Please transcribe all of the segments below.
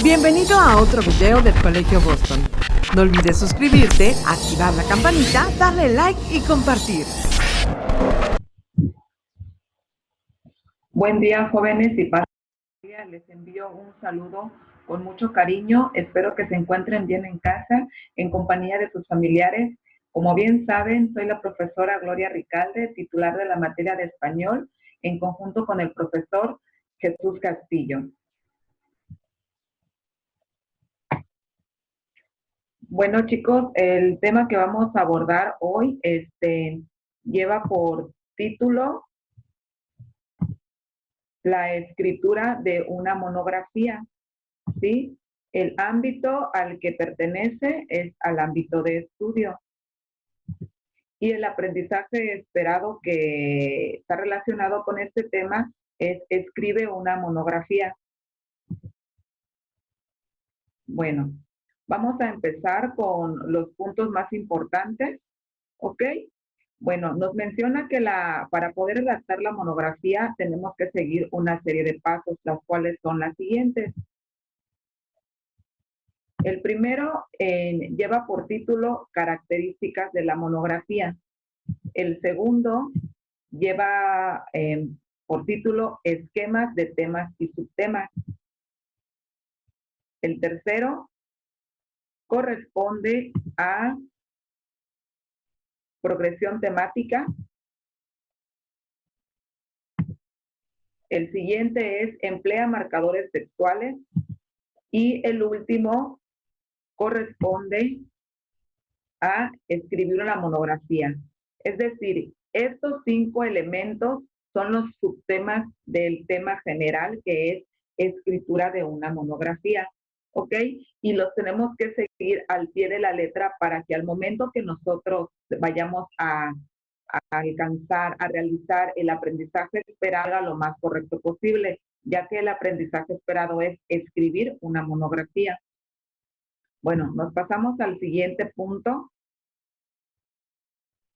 Bienvenido a otro video del Colegio Boston. No olvides suscribirte, activar la campanita, darle like y compartir. Buen día, jóvenes y padres. Les envío un saludo con mucho cariño. Espero que se encuentren bien en casa, en compañía de sus familiares. Como bien saben, soy la profesora Gloria Ricalde, titular de la materia de español, en conjunto con el profesor Jesús Castillo. Bueno, chicos, el tema que vamos a abordar hoy lleva por título la escritura de una monografía, ¿sí? El ámbito al que pertenece es al ámbito de estudio. Y el aprendizaje esperado que está relacionado con este tema es escribe una monografía. Bueno, vamos a empezar con los puntos más importantes, ¿ok? Bueno, nos menciona que para poder redactar la monografía tenemos que seguir una serie de pasos, las cuales son las siguientes. El primero lleva por título características de la monografía. El segundo lleva por título esquemas de temas y subtemas. El tercero corresponde a progresión temática. El siguiente es emplea marcadores textuales. Y el último corresponde a escribir una monografía. Es decir, estos 5 elementos son los subtemas del tema general, que es escritura de una monografía, ¿ok? Y los tenemos que seguir al pie de la letra para que al momento que nosotros vayamos a alcanzar, a realizar el aprendizaje esperado lo más correcto posible, ya que el aprendizaje esperado es escribir una monografía. Bueno, nos pasamos al siguiente punto,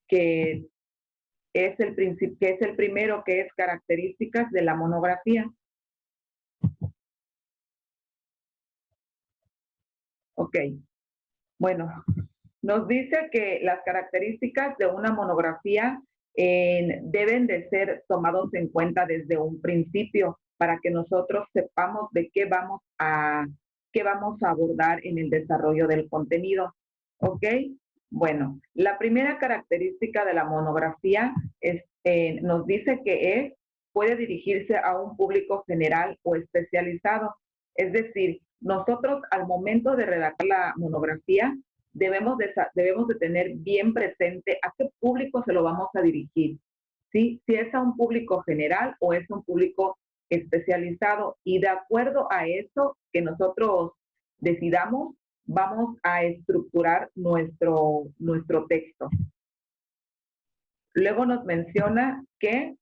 que es el primero, que es características de la monografía. Ok. Bueno, nos dice que las características de una monografía deben de ser tomados en cuenta desde un principio para que nosotros sepamos de qué vamos a abordar en el desarrollo del contenido. ¿Ok? Bueno, la primera característica de la monografía nos dice que puede dirigirse a un público general o especializado. Es decir, nosotros al momento de redactar la monografía debemos de tener bien presente a qué público se lo vamos a dirigir, ¿sí? Si es a un público general o es un público especializado, y de acuerdo a eso que nosotros decidamos, vamos a estructurar nuestro texto. Luego nos menciona que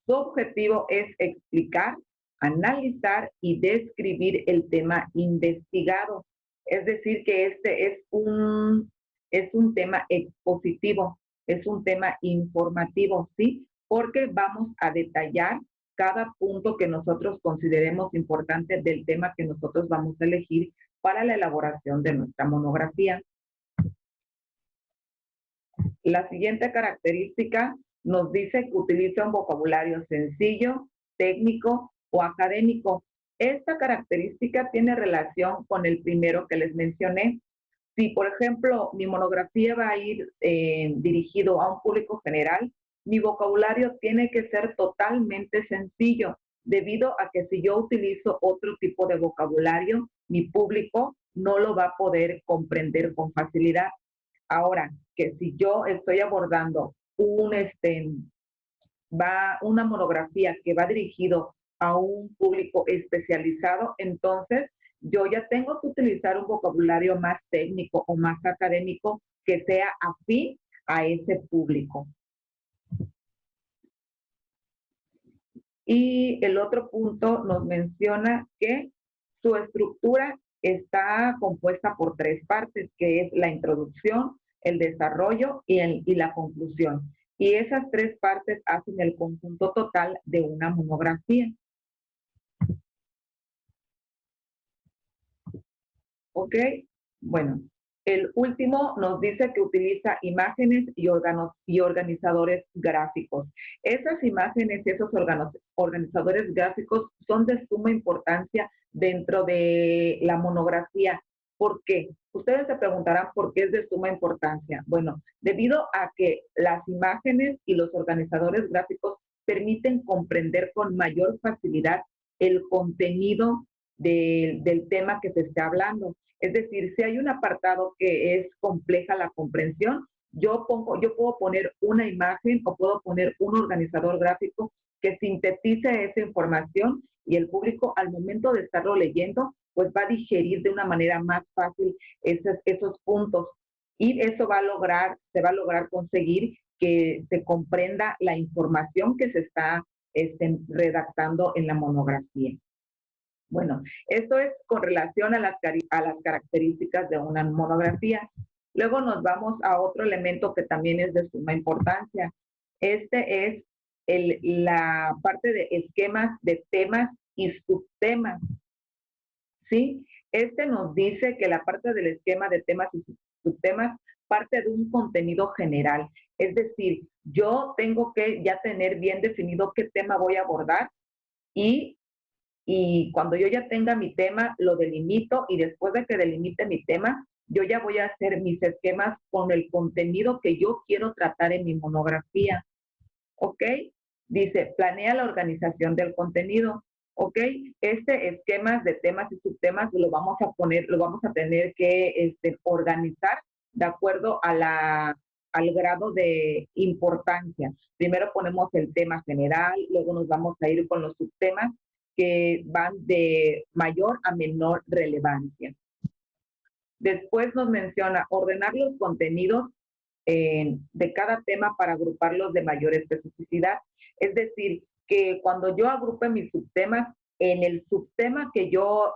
su objetivo es explicar, analizar y describir el tema investigado. Es decir, que este es un tema expositivo, es un tema informativo, ¿sí? Porque vamos a detallar cada punto que nosotros consideremos importante del tema que nosotros vamos a elegir para la elaboración de nuestra monografía. La siguiente característica nos dice que utiliza un vocabulario sencillo, técnico o académico. Esta característica tiene relación con el primero que les mencioné. Si, por ejemplo, mi monografía va a ir dirigido a un público general, mi vocabulario tiene que ser totalmente sencillo, debido a que si yo utilizo otro tipo de vocabulario, mi público no lo va a poder comprender con facilidad. Ahora, que si yo estoy abordando una monografía que va dirigido a un público especializado, entonces yo ya tengo que utilizar un vocabulario más técnico o más académico que sea afín a ese público. Y el otro punto nos menciona que su estructura está compuesta por 3 partes, que es la introducción, el desarrollo y la conclusión. Y esas 3 partes hacen el conjunto total de una monografía. ¿Ok? Bueno, el último nos dice que utiliza imágenes y organizadores gráficos. Esas imágenes y esos organizadores gráficos son de suma importancia dentro de la monografía. ¿Por qué? Ustedes se preguntarán por qué es de suma importancia. Bueno, debido a que las imágenes y los organizadores gráficos permiten comprender con mayor facilidad el contenido del tema que se esté hablando. Es decir, si hay un apartado que es compleja la comprensión, yo puedo poner una imagen o puedo poner un organizador gráfico que sintetice esa información y el público al momento de estarlo leyendo, pues va a digerir de una manera más fácil esos puntos. Y eso se va a lograr conseguir que se comprenda la información que se está redactando en la monografía. Bueno, esto es con relación a las características de una monografía. Luego nos vamos a otro elemento que también es de suma importancia. Este es la parte de esquemas de temas y subtemas. ¿Sí? Este nos dice que la parte del esquema de temas y subtemas parte de un contenido general. Es decir, yo tengo que ya tener bien definido qué tema voy a abordar y cuando yo ya tenga mi tema, lo delimito y después de que delimite mi tema, yo ya voy a hacer mis esquemas con el contenido que yo quiero tratar en mi monografía. ¿Ok? Dice, planea la organización del contenido. ¿Ok? Este esquema de temas y subtemas lo vamos a tener que organizar de acuerdo a al grado de importancia. Primero ponemos el tema general, luego nos vamos a ir con los subtemas que van de mayor a menor relevancia. Después nos menciona ordenar los contenidos de cada tema para agruparlos de mayor especificidad. Es decir, que cuando yo agrupe mis subtemas, en el subtema que yo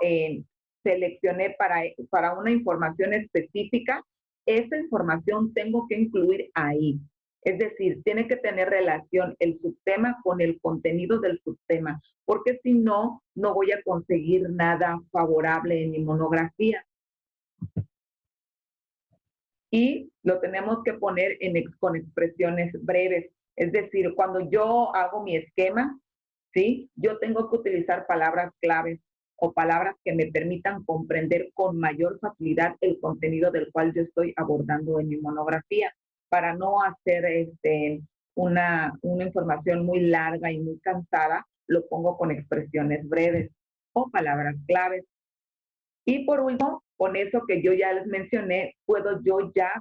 seleccioné para una información específica, esa información tengo que incluir ahí. Es decir, tiene que tener relación el subtema con el contenido del subtema, porque si no, no voy a conseguir nada favorable en mi monografía. Y lo tenemos que poner con expresiones breves. Es decir, cuando yo hago mi esquema, ¿sí? Yo tengo que utilizar palabras claves o palabras que me permitan comprender con mayor facilidad el contenido del cual yo estoy abordando en mi monografía, para no hacer una información muy larga y muy cansada, lo pongo con expresiones breves o palabras claves. Y por último, con eso que yo ya les mencioné, puedo yo ya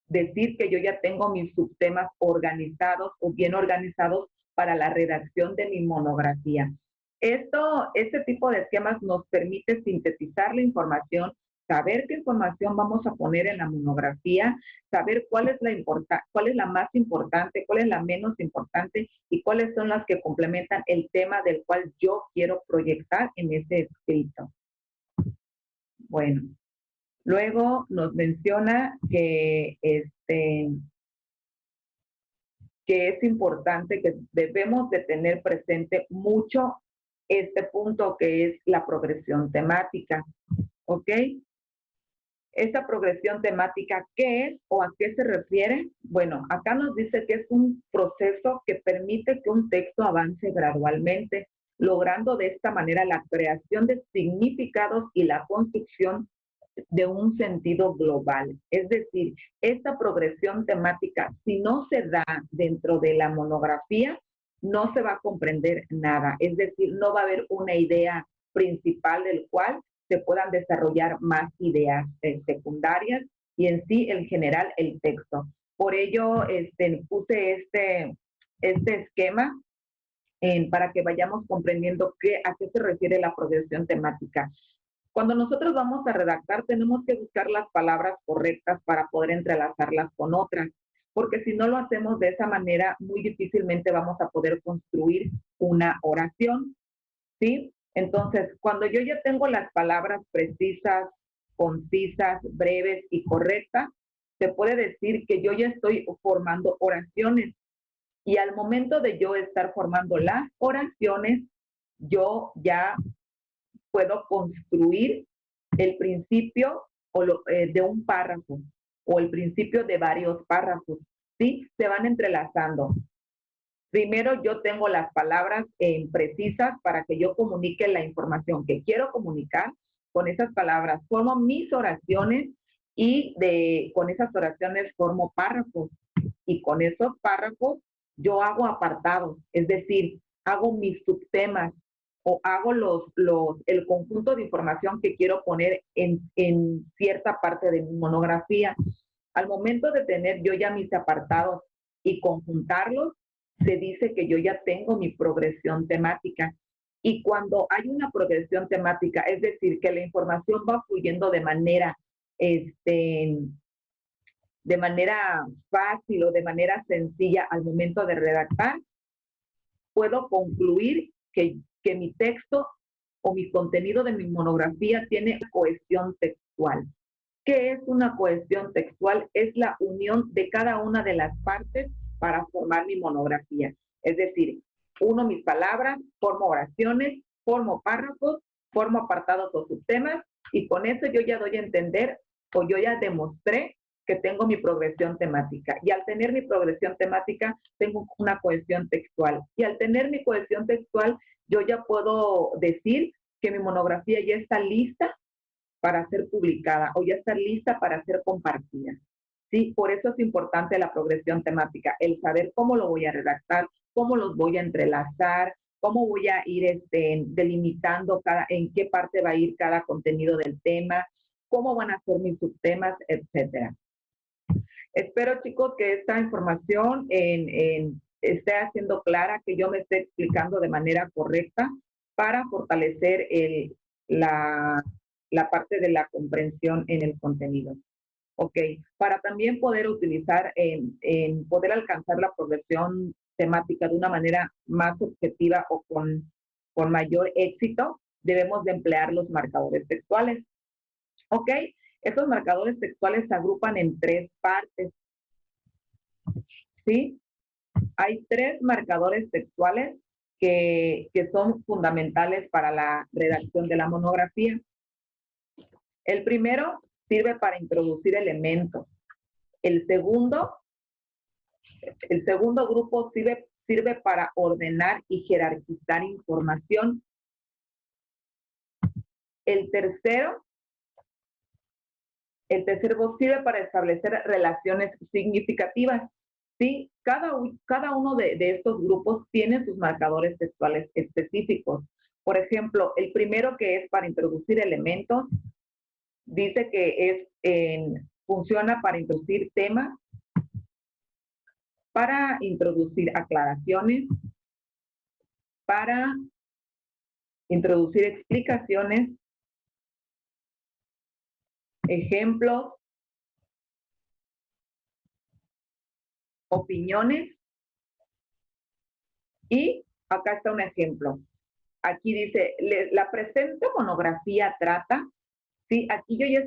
decir que yo ya tengo mis subtemas organizados o bien organizados para la redacción de mi monografía. Este tipo de esquemas nos permite sintetizar la información, saber qué información vamos a poner en la monografía, saber cuál es la más importante, cuál es la menos importante y cuáles son las que complementan el tema del cual yo quiero proyectar en ese escrito. Bueno, luego nos menciona que es importante, que debemos de tener presente mucho este punto que es la progresión temática, ¿ok? Esta progresión temática, ¿qué es o a qué se refiere? Bueno, acá nos dice que es un proceso que permite que un texto avance gradualmente, logrando de esta manera la creación de significados y la construcción de un sentido global. Es decir, esta progresión temática, si no se da dentro de la monografía, no se va a comprender nada. Es decir, no va a haber una idea principal del cual se puedan desarrollar más ideas secundarias y en sí, en general, el texto. Por ello, puse este esquema para que vayamos comprendiendo a qué se refiere la progresión temática. Cuando nosotros vamos a redactar, tenemos que buscar las palabras correctas para poder entrelazarlas con otras, porque si no lo hacemos de esa manera, muy difícilmente vamos a poder construir una oración, ¿sí? Entonces, cuando yo ya tengo las palabras precisas, concisas, breves y correctas, se puede decir que yo ya estoy formando oraciones. Y al momento de yo estar formando las oraciones, yo ya puedo construir el principio de un párrafo o el principio de varios párrafos, ¿sí? Se van entrelazando. Primero yo tengo las palabras precisas para que yo comunique la información que quiero comunicar con esas palabras. Formo mis oraciones y con esas oraciones formo párrafos. Y con esos párrafos yo hago apartados, es decir, hago mis subtemas o hago el conjunto de información que quiero poner en cierta parte de mi monografía. Al momento de tener yo ya mis apartados y conjuntarlos, se dice que yo ya tengo mi progresión temática. Y cuando hay una progresión temática, es decir, que la información va fluyendo de manera fácil o de manera sencilla al momento de redactar, puedo concluir que mi texto o mi contenido de mi monografía tiene cohesión textual. ¿Qué es una cohesión textual? Es la unión de cada una de las partes para formar mi monografía. Es decir, uno mis palabras, formo oraciones, formo párrafos, formo apartados o subtemas y con eso yo ya doy a entender o yo ya demostré que tengo mi progresión temática. Y al tener mi progresión temática, tengo una cohesión textual. Y al tener mi cohesión textual, yo ya puedo decir que mi monografía ya está lista para ser publicada o ya está lista para ser compartida. Sí, por eso es importante la progresión temática, el saber cómo lo voy a redactar, cómo los voy a entrelazar, cómo voy a ir delimitando en qué parte va a ir cada contenido del tema, cómo van a ser mis subtemas, etcétera. Espero, chicos, que esta información esté haciendo clara, que yo me esté explicando de manera correcta para fortalecer la parte de la comprensión en el contenido. Ok, para también poder utilizar, poder alcanzar la progresión temática de una manera más objetiva o con mayor éxito, debemos de emplear los marcadores textuales. Ok, estos marcadores textuales se agrupan en 3 partes. ¿Sí? Hay 3 marcadores textuales que son fundamentales para la redacción de la monografía. El primero sirve para introducir elementos. El segundo grupo sirve para ordenar y jerarquizar información. El tercer grupo sirve para establecer relaciones significativas. Sí, cada uno de estos grupos tiene sus marcadores textuales específicos. Por ejemplo, el primero, que es para introducir elementos, dice que funciona para introducir temas, para introducir aclaraciones, para introducir explicaciones, ejemplos, opiniones, y acá está un ejemplo. Aquí dice, la presente monografía trata, sí, aquí yo ya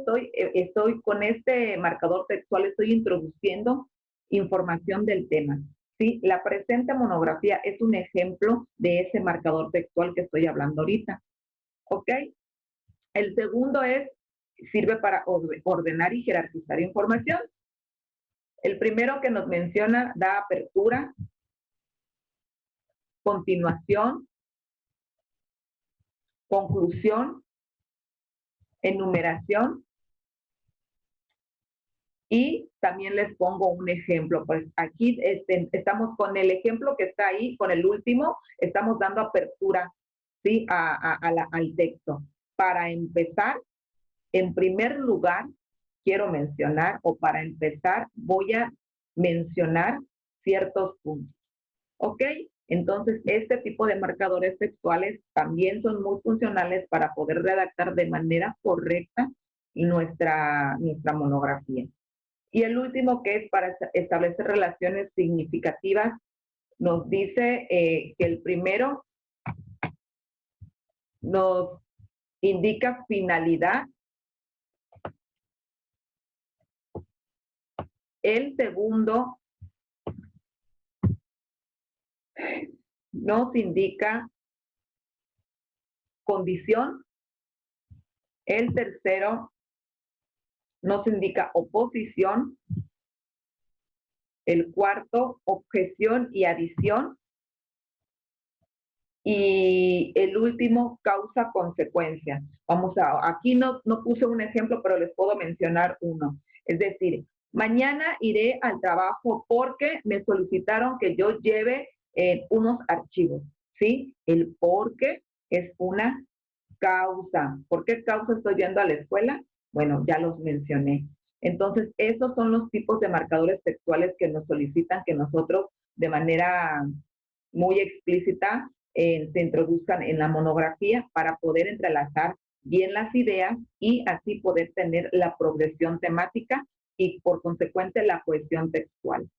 estoy con este marcador textual, estoy introduciendo información del tema. Sí, la presente monografía es un ejemplo de ese marcador textual que estoy hablando ahorita. ¿Ok? El segundo sirve para ordenar y jerarquizar información. El primero que nos menciona da apertura, continuación, conclusión, enumeración, y también les pongo un ejemplo. Pues aquí estamos con el ejemplo que está ahí, con el último, estamos dando apertura, ¿sí? Al texto. Para empezar, en primer lugar, quiero mencionar, o para empezar, voy a mencionar ciertos puntos. ¿Ok? Entonces, este tipo de marcadores textuales también son muy funcionales para poder redactar de manera correcta nuestra monografía. Y el último, que es para establecer relaciones significativas, nos dice que el primero nos indica finalidad. El segundo nos indica condición. El tercero nos indica oposición. El cuarto, objeción y adición. Y el último, causa-consecuencia. Aquí no puse un ejemplo, pero les puedo mencionar uno. Es decir, mañana iré al trabajo porque me solicitaron que yo lleve unos archivos, ¿sí? El porque es una causa. ¿Por qué causa estoy yendo a la escuela? Bueno, ya los mencioné. Entonces, esos son los tipos de marcadores textuales que nos solicitan que nosotros de manera muy explícita se introduzcan en la monografía para poder entrelazar bien las ideas y así poder tener la progresión temática y por consecuente la cohesión textual.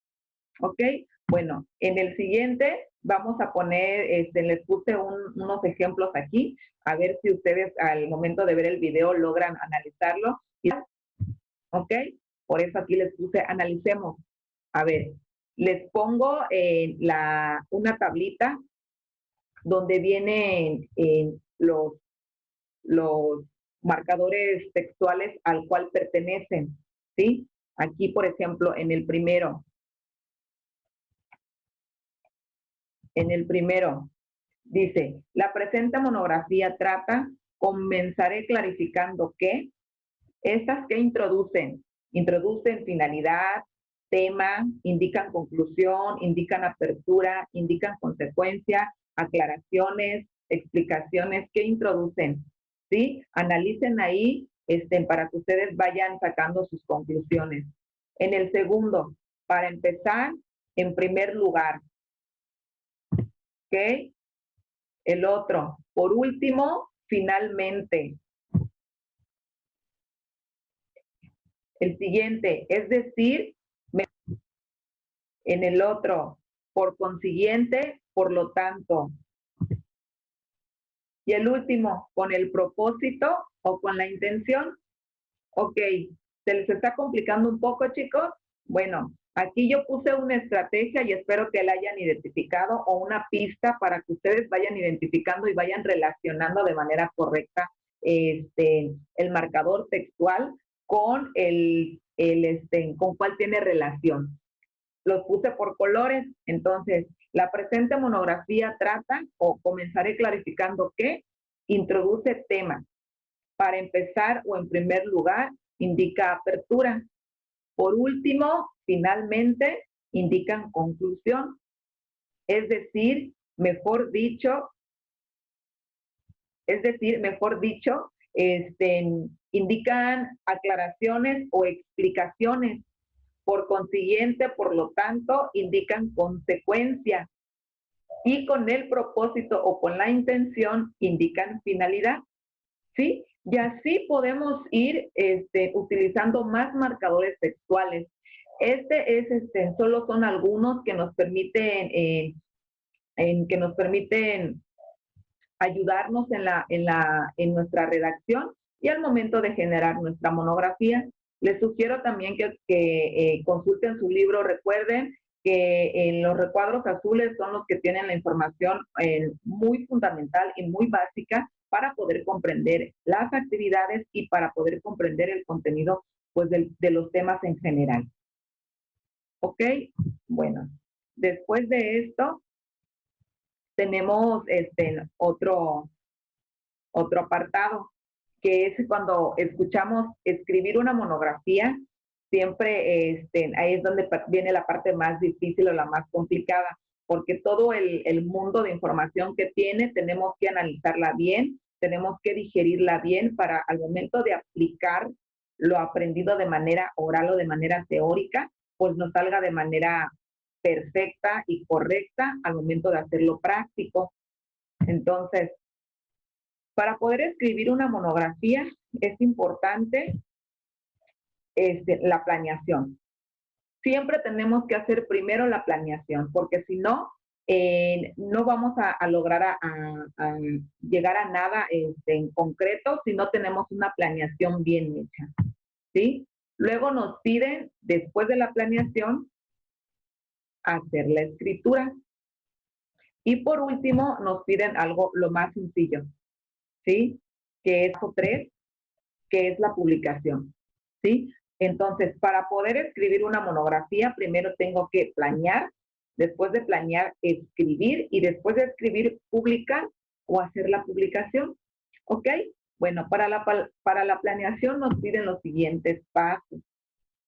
¿Ok? Bueno, en el siguiente vamos a poner, les puse unos ejemplos aquí, a ver si ustedes al momento de ver el video logran analizarlo. ¿Ok? Por eso aquí les puse analicemos. A ver, les pongo una tablita donde vienen los marcadores textuales al cual pertenecen, ¿sí? Aquí, por ejemplo, en el primero, dice, la presente monografía trata, comenzaré clarificando que estas que introducen finalidad, tema, indican conclusión, indican apertura, indican consecuencia, aclaraciones, explicaciones, ¿qué introducen? ¿Sí? Analicen ahí para que ustedes vayan sacando sus conclusiones. En el segundo, para empezar, en primer lugar, ¿ok? El otro, por último, finalmente. El siguiente, es decir, en el otro, por consiguiente, por lo tanto. Y el último, con el propósito o con la intención. Ok, ¿se les está complicando un poco, chicos? Bueno, aquí yo puse una estrategia y espero que la hayan identificado o una pista para que ustedes vayan identificando y vayan relacionando de manera correcta el marcador textual con con cuál tiene relación. Los puse por colores, entonces la presente monografía trata o comenzaré clarificando que introduce temas. Para empezar o en primer lugar, indica apertura. Por último, finalmente, indican conclusión. Es decir, mejor dicho, indican aclaraciones o explicaciones. Por consiguiente, por lo tanto, indican consecuencias. Y con el propósito o con la intención, indican finalidad. ¿Sí? Y así podemos ir utilizando más marcadores textuales. Solo son algunos que nos permiten, ayudarnos en nuestra redacción y al momento de generar nuestra monografía. Les sugiero también que consulten su libro. Recuerden que en los recuadros azules son los que tienen la información muy fundamental y muy básica para poder comprender las actividades y para poder comprender el contenido pues, de los temas en general. ¿Ok? Bueno, después de esto, tenemos otro apartado, que es cuando escuchamos escribir una monografía, siempre ahí es donde viene la parte más difícil o la más complicada, porque todo el mundo de información que tiene, tenemos que analizarla bien, tenemos que digerirla bien para al momento de aplicar lo aprendido de manera oral o de manera teórica, pues nos salga de manera perfecta y correcta al momento de hacerlo práctico. Entonces, para poder escribir una monografía es importante la planeación. Siempre tenemos que hacer primero la planeación, porque si no, no vamos a lograr a llegar a nada en concreto si no tenemos una planeación bien hecha. ¿Sí? Luego nos piden, después de la planeación, hacer la escritura. Y por último, nos piden algo lo más sencillo, ¿sí? Que es 3, que es la publicación, ¿sí? Entonces, para poder escribir una monografía, primero tengo que planear, después de planear, escribir, y después de escribir, publicar o hacer la publicación, ¿ok? Bueno, para la planeación nos piden los siguientes pasos,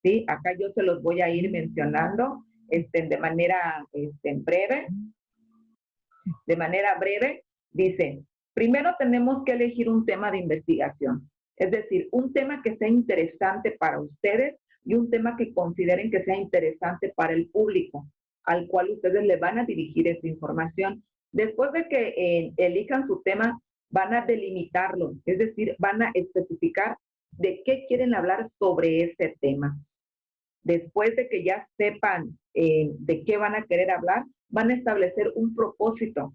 ¿sí? Acá yo se los voy a ir mencionando de manera breve. De manera breve, dice, primero tenemos que elegir un tema de investigación, es decir, un tema que sea interesante para ustedes y un tema que consideren que sea interesante para el público, al cual ustedes le van a dirigir esa información. Después de que elijan su tema, van a delimitarlo, es decir, van a especificar de qué quieren hablar sobre ese tema. Después de que ya sepan de qué van a querer hablar, van a establecer un propósito.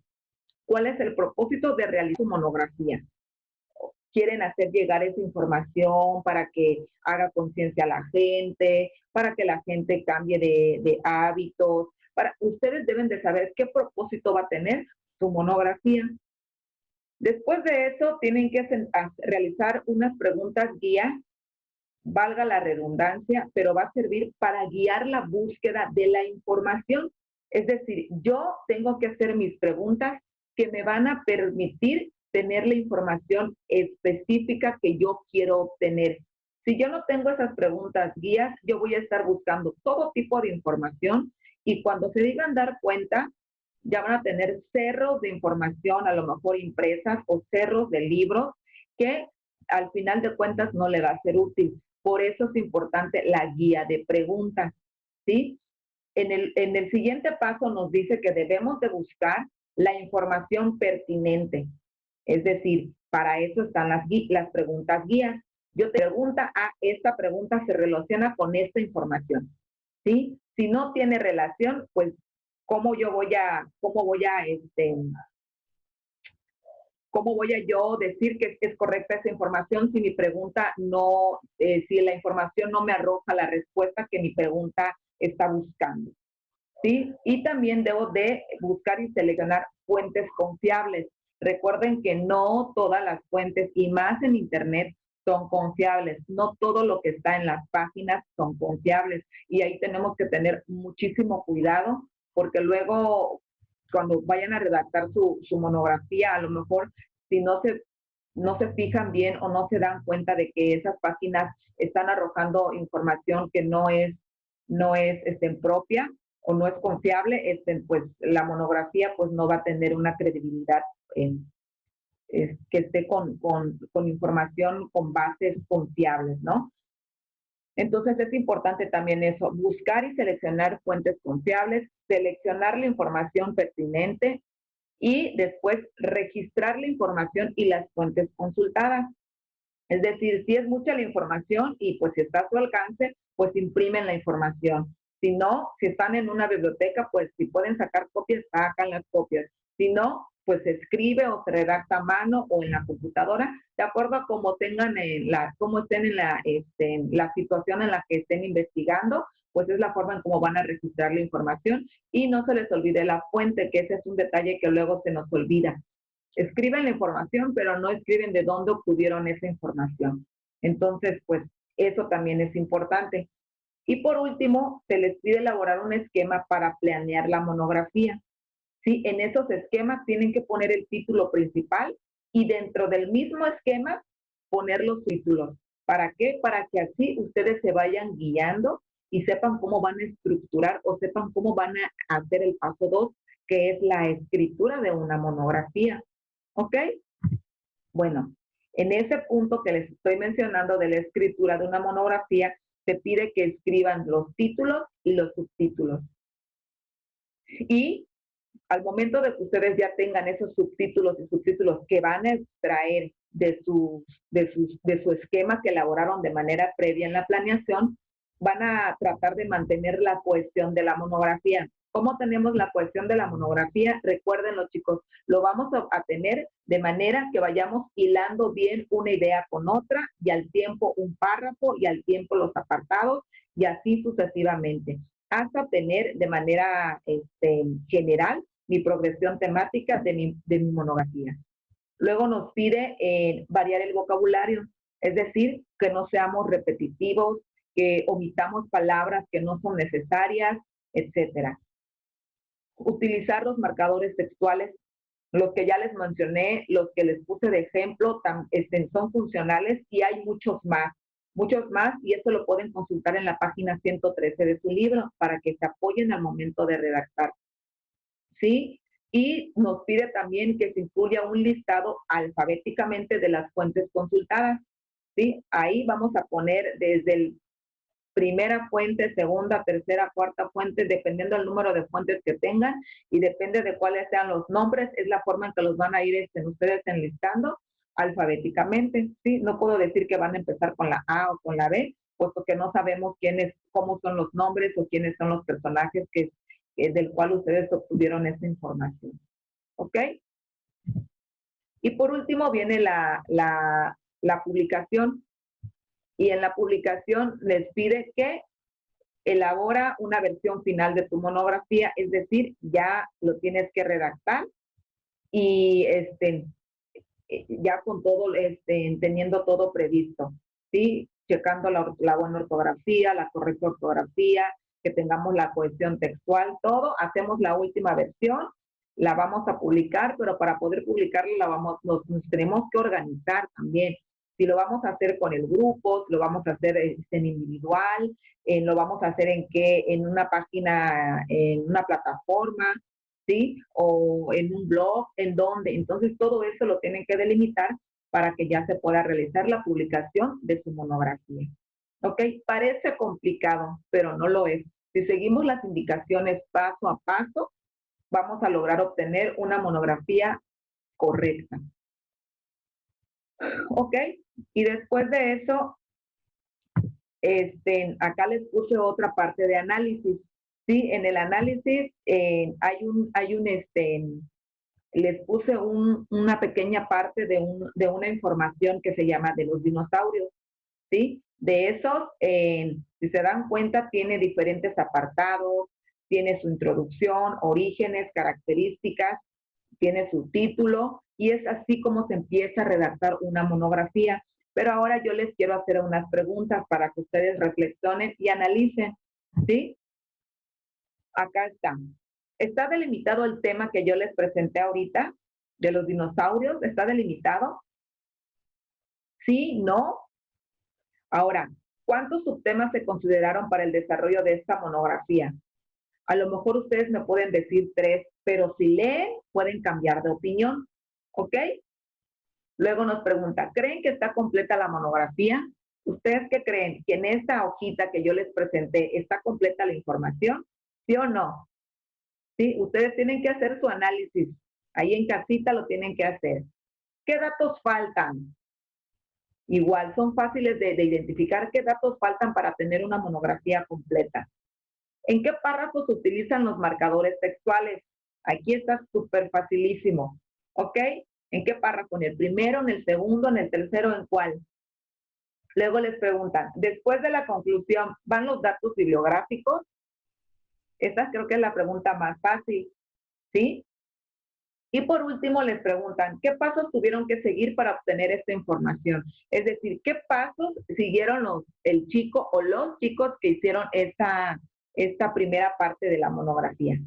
¿Cuál es el propósito de realizar su monografía? Quieren hacer llegar esa información para que haga conciencia a la gente, para que la gente cambie de hábitos. Ustedes deben de saber qué propósito va a tener su monografía. Después de eso, tienen que realizar unas preguntas guía, valga la redundancia, pero va a servir para guiar la búsqueda de la información. Es decir, yo tengo que hacer mis preguntas que me van a permitir tener la información específica que yo quiero obtener. Si yo no tengo esas preguntas guías, yo voy a estar buscando todo tipo de información y cuando se digan dar cuenta, ya van a tener cerros de información, a lo mejor impresas o cerros de libros que al final de cuentas no le va a ser útil. Por eso es importante la guía de preguntas, ¿sí? En el siguiente paso nos dice que debemos de buscar la información pertinente. Es decir, para eso están las preguntas guías. Yo te pregunto, esta pregunta se relaciona con esta información, ¿sí? Si no tiene relación, pues, ¿cómo voy a yo decir que es correcta esa información si mi pregunta no, si la información no me arroja la respuesta que mi pregunta está buscando? ¿Sí? Y también debo de buscar y seleccionar fuentes confiables. Recuerden que no todas las fuentes, y más en Internet, son confiables. No todo lo que está en las páginas son confiables. Y ahí tenemos que tener muchísimo cuidado, porque luego, cuando vayan a redactar su monografía, a lo mejor, si no se fijan bien o no se dan cuenta de que esas páginas están arrojando información que no es propia, o no es confiable, pues la monografía pues no va a tener una credibilidad que esté con información con bases confiables, ¿no? Entonces es importante también eso, buscar y seleccionar fuentes confiables, seleccionar la información pertinente y después registrar la información y las fuentes consultadas. Es decir, si es mucha la información y pues si está a su alcance, pues imprimen la información. Si no, si están en una biblioteca, pues si pueden sacar copias, sacan las copias. Si no, pues se escribe o se redacta a mano o en la computadora, de acuerdo a cómo tengan cómo estén en la situación en la que estén investigando, pues es la forma en cómo van a registrar la información. Y no se les olvide la fuente, que ese es un detalle que luego se nos olvida. Escriben la información, pero no escriben de dónde obtuvieron esa información. Entonces, pues, eso también es importante. Y por último, se les pide elaborar un esquema para planear la monografía. ¿Sí? En esos esquemas tienen que poner el título principal y dentro del mismo esquema poner los títulos. ¿Para qué? Para que así ustedes se vayan guiando y sepan cómo van a estructurar o sepan cómo van a hacer el paso 2, que es la escritura de una monografía. ¿Ok? Bueno, en ese punto que les estoy mencionando de la escritura de una monografía, se pide que escriban los títulos y los subtítulos. Y al momento de que ustedes ya tengan esos subtítulos y subtítulos que van a extraer de su esquema que elaboraron de manera previa en la planeación, van a tratar de mantener la cohesión de la monografía. ¿Cómo tenemos la cohesión de la monografía? Recuérdenlo, chicos, lo vamos a tener de manera que vayamos hilando bien una idea con otra y al tiempo un párrafo y al tiempo los apartados y así sucesivamente, hasta tener de manera general mi progresión temática de mi monografía. Luego nos pide variar el vocabulario. Es decir, que no seamos repetitivos, que omitamos palabras que no son necesarias, etcétera. Utilizar los marcadores textuales, los que ya les mencioné, los que les puse de ejemplo, son funcionales y hay muchos más, y eso lo pueden consultar en la página 113 de su libro para que se apoyen al momento de redactar. ¿Sí? Y nos pide también que se incluya un listado alfabéticamente de las fuentes consultadas. ¿Sí? Ahí vamos a poner desde el primera fuente, segunda, tercera, cuarta fuente, dependiendo del número de fuentes que tengan y depende de cuáles sean los nombres, es la forma en que los van a ir ustedes enlistando alfabéticamente, ¿sí? No puedo decir que van a empezar con la A o con la B, puesto que no sabemos cómo son los nombres o quiénes son los personajes del cual ustedes obtuvieron esa información. ¿Ok? Y por último viene la publicación. Y en la publicación les pide que elabora una versión final de tu monografía, es decir, ya lo tienes que redactar y ya con todo, teniendo todo previsto, ¿sí? Checando la buena ortografía, la correcta ortografía, que tengamos la cohesión textual, todo, hacemos la última versión, la vamos a publicar, pero para poder publicarla nos tenemos que organizar también. Si lo vamos a hacer con el grupo, si lo vamos a hacer en individual, lo vamos a hacer en una página, en una plataforma, ¿sí? O en un blog, en donde. Entonces, todo eso lo tienen que delimitar para que ya se pueda realizar la publicación de su monografía. ¿Ok? Parece complicado, pero no lo es. Si seguimos las indicaciones paso a paso, vamos a lograr obtener una monografía correcta. ¿Ok? Y después de eso, acá les puse otra parte de análisis. Sí, en el análisis les puse una pequeña parte de una información que se llama de los dinosaurios, ¿sí? De esos, si se dan cuenta, tiene diferentes apartados, tiene su introducción, orígenes, características, tiene su título, y es así como se empieza a redactar una monografía. Pero ahora yo les quiero hacer unas preguntas para que ustedes reflexionen y analicen, ¿sí? Acá está. ¿Está delimitado el tema que yo les presenté ahorita de los dinosaurios? ¿Está delimitado? ¿Sí? ¿No? Ahora, ¿cuántos subtemas se consideraron para el desarrollo de esta monografía? A lo mejor ustedes me pueden decir 3, pero si leen, pueden cambiar de opinión. ¿Ok? Luego nos pregunta, ¿creen que está completa la monografía? ¿Ustedes qué creen? ¿Que en esta hojita que yo les presenté está completa la información? ¿Sí o no? ¿Sí? Ustedes tienen que hacer su análisis. Ahí en casita lo tienen que hacer. ¿Qué datos faltan? Igual, son fáciles de identificar qué datos faltan para tener una monografía completa. ¿En qué párrafos se utilizan los marcadores textuales? Aquí está súper facilísimo. ¿Ok? ¿En qué párrafo? ¿En el primero, en el segundo, en el tercero, en cuál? Luego les preguntan, después de la conclusión, ¿van los datos bibliográficos? Esta creo que es la pregunta más fácil, ¿sí? Y por último les preguntan, ¿qué pasos tuvieron que seguir para obtener esta información? Es decir, ¿qué pasos siguieron el chico o los chicos que hicieron esta primera parte de la monografía?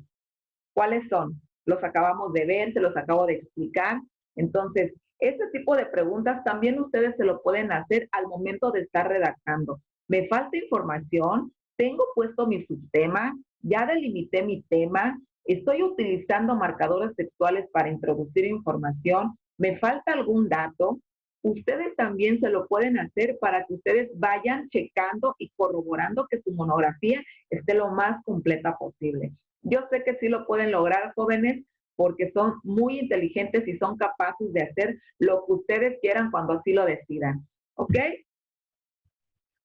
¿Cuáles son? Los acabamos de ver, se los acabo de explicar. Entonces, este tipo de preguntas también ustedes se lo pueden hacer al momento de estar redactando. ¿Me falta información? ¿Tengo puesto mi subtema? ¿Ya delimité mi tema? ¿Estoy utilizando marcadores textuales para introducir información? ¿Me falta algún dato? Ustedes también se lo pueden hacer para que ustedes vayan checando y corroborando que su monografía esté lo más completa posible. Yo sé que sí lo pueden lograr, jóvenes, porque son muy inteligentes y son capaces de hacer lo que ustedes quieran cuando así lo decidan. ¿Ok?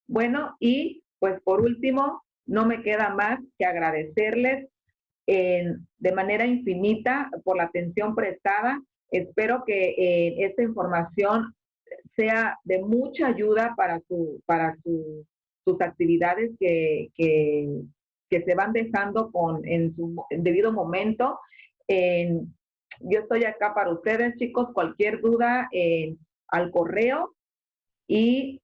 Bueno, y pues por último, no me queda más que agradecerles de manera infinita por la atención prestada. Espero que esta información sea de mucha ayuda para sus actividades que se van dejando en su debido momento. Yo estoy acá para ustedes, chicos. Cualquier duda al correo Y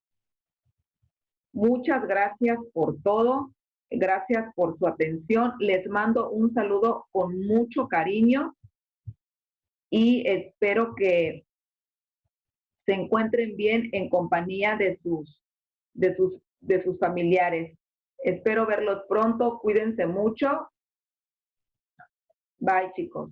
muchas gracias por todo. Gracias por su atención. Les mando un saludo con mucho cariño y espero que se encuentren bien en compañía de sus familiares. Espero verlos pronto. Cuídense mucho. Bye, chicos.